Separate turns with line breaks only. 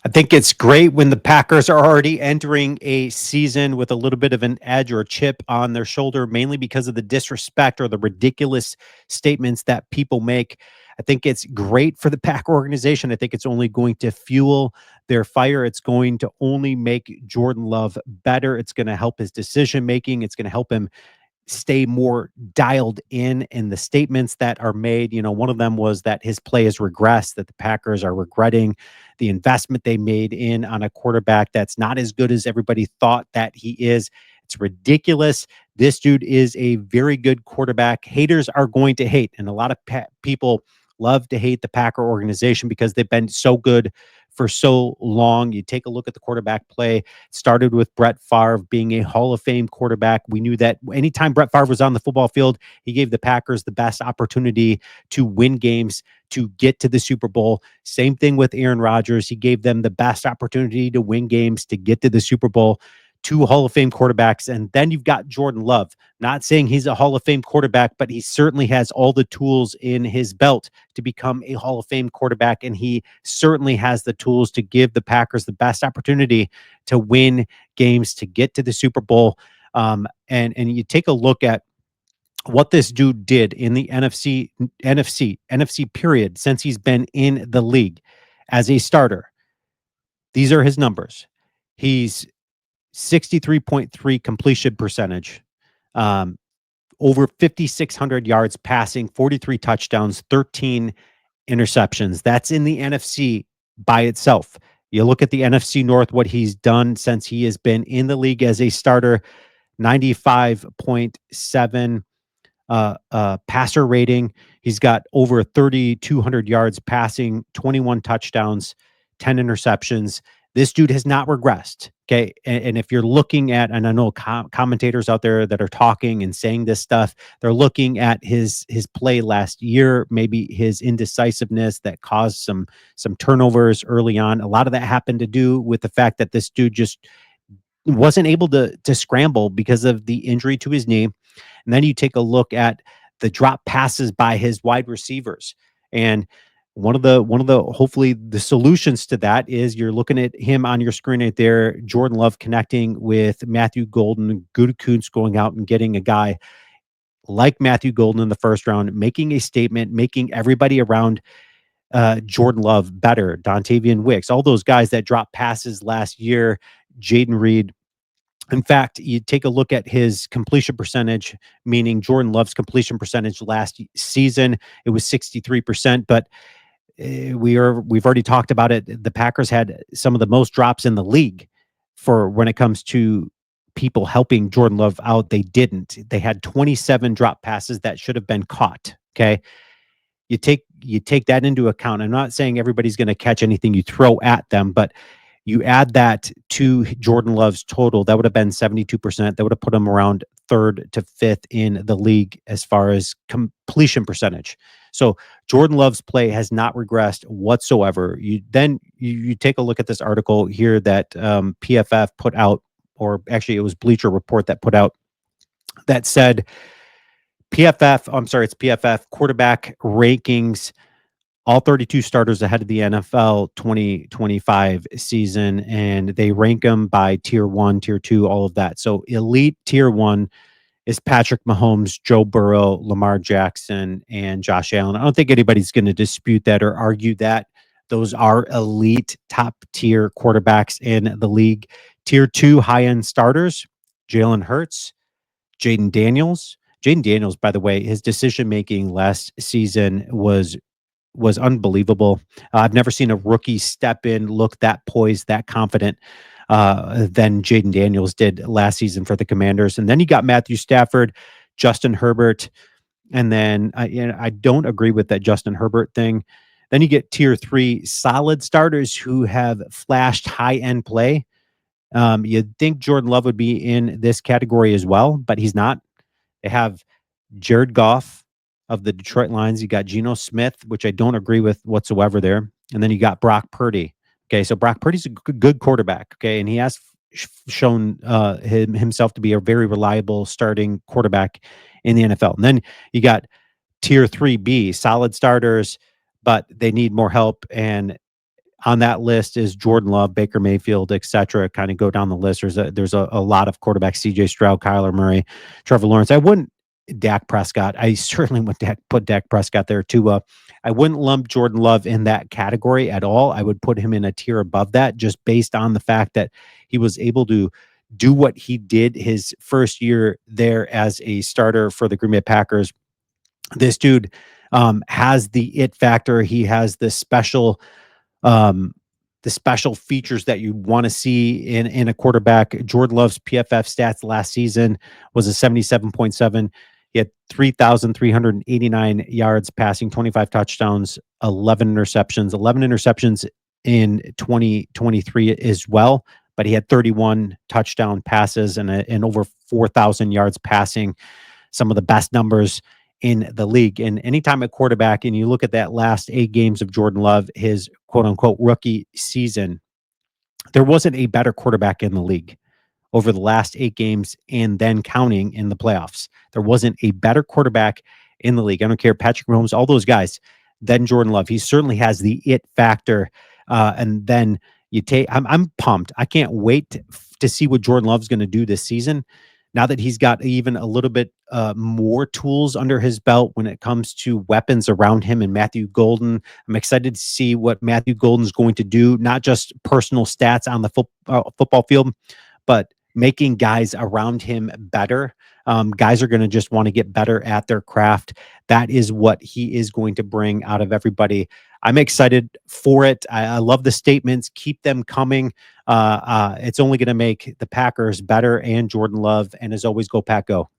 I think it's great when the Packers are already entering a season with a little bit of an edge or a chip on their shoulder, mainly because of the disrespect or the ridiculous statements that people make. I think it's great for the Packer organization. I think it's only going to fuel their fire. It's going to only make Jordan Love better. It's going to help his decision making. It's going to help him stay more dialed in the statements that are made. One of them was that his play has regressed, that the Packers are regretting the investment they made in on a quarterback that's not as good as everybody thought that he is. It's ridiculous. This dude is a very good quarterback. Haters are going to hate, and a lot of people love to hate the Packer organization because they've been so good for so long. You take a look at the quarterback play. Started with Brett Favre being a Hall of Fame quarterback. We knew that anytime Brett Favre was on the football field, he gave the Packers the best opportunity to win games, to get to the Super Bowl. Same thing with Aaron Rodgers. He gave them the best opportunity to win games, to get to the Super Bowl. Two Hall of Fame quarterbacks. And then you've got Jordan Love. Not saying he's a Hall of Fame quarterback, but he certainly has all the tools in his belt to become a Hall of Fame quarterback. And he certainly has the tools to give the Packers the best opportunity to win games, to get to the Super Bowl. And you take a look at what this dude did in the NFC period since he's been in the league as a starter. These are his numbers. He's 63.3 completion percentage, um, over 5,600 yards passing, 43 touchdowns, 13 interceptions. That's in the NFC by itself. You look at the NFC North, what he's done since he has been in the league as a starter, 95.7 passer rating. He's got over 3,200 yards passing, 21 touchdowns, 10 interceptions. This dude has not regressed. Okay. And if you're looking at, and I know commentators out there that are talking and saying this stuff, they're looking at his play last year, maybe his indecisiveness that caused some turnovers early on. A lot of that happened to do with the fact that this dude just wasn't able to scramble because of the injury to his knee. And then you take a look at the drop passes by his wide receivers. And one of the hopefully the solutions to that is you're looking at him on your screen right there, Jordan Love connecting with Matthew Golden, Gutekunst going out and getting a guy like Matthew Golden in the first round, making a statement, making everybody around Jordan Love better, Dontavian Wicks, all those guys that dropped passes last year, Jaden Reed. In fact, you take a look at his completion percentage, meaning Jordan Love's completion percentage last season, it was 63%, but we've already talked about it. The Packers had some of the most drops in the league for when it comes to people helping Jordan Love out. They didn't. They had 27 drop passes that should have been caught. Okay. You take that into account. I'm not saying everybody's going to catch anything you throw at them, but you add that to Jordan Love's total, that would have been 72%. That would have put him around third to fifth in the league as far as completion percentage. So Jordan Love's play has not regressed whatsoever. You take a look at this article here that PFF put out, or actually it was Bleacher Report that put out, that said it's PFF quarterback rankings, all 32 starters ahead of the NFL 2025 season, and they rank them by tier 1, tier 2, all of that. So elite tier 1 is Patrick Mahomes, Joe Burrow, Lamar Jackson, and Josh Allen. I don't think anybody's going to dispute that or argue that. Those are elite top tier quarterbacks in the league. Tier 2 high-end starters, Jalen Hurts, Jaden Daniels. Jaden Daniels, by the way, his decision making last season was unbelievable. I've never seen a rookie step in, look that poised, that confident than Jaden Daniels did last season for the Commanders. And then you got Matthew Stafford, Justin Herbert, and then I don't agree with that Justin Herbert thing. Then you get tier 3 solid starters who have flashed high end play. You'd think Jordan Love would be in this category as well, but he's not. They have Jared Goff of the Detroit Lions. You got Geno Smith, which I don't agree with whatsoever there. And then you got Brock Purdy. Okay, so Brock Purdy's a good quarterback. Okay, and he has shown himself to be a very reliable starting quarterback in the NFL. And then you got tier 3B, solid starters, but they need more help. And on that list is Jordan Love, Baker Mayfield, et cetera. Kind of go down the list. There's a lot of quarterbacks: C.J. Stroud, Kyler Murray, Trevor Lawrence. I wouldn't Dak Prescott. I certainly would put Dak Prescott there too. I wouldn't lump Jordan Love in that category at all. I would put him in a tier above that, just based on the fact that he was able to do what he did his first year there as a starter for the Green Bay Packers. This dude has the it factor. He has um, the special features that you want to see in a quarterback. Jordan Love's PFF stats last season was a 77.7. He had 3,389 yards passing, 25 touchdowns, 11 interceptions in 2023 as well. But he had 31 touchdown passes and over 4,000 yards passing, some of the best numbers in the league. And anytime a quarterback, and you look at that last 8 games of Jordan Love, his quote unquote rookie season, there wasn't a better quarterback in the league over the last 8 games and then counting in the playoffs. There wasn't a better quarterback in the league. I don't care, Patrick Mahomes, all those guys, than Jordan Love. He certainly has the it factor. And then I'm pumped. I can't wait to see what Jordan Love's going to do this season. Now that he's got even a little bit more tools under his belt when it comes to weapons around him and Matthew Golden, I'm excited to see what Matthew Golden's going to do, not just personal stats on the football field, but making guys around him better. Guys are going to just want to get better at their craft. That is what he is going to bring out of everybody. I'm excited for it. I love the statements. Keep them coming. It's only going to make the Packers better and Jordan Love. And as always, go Pack, go.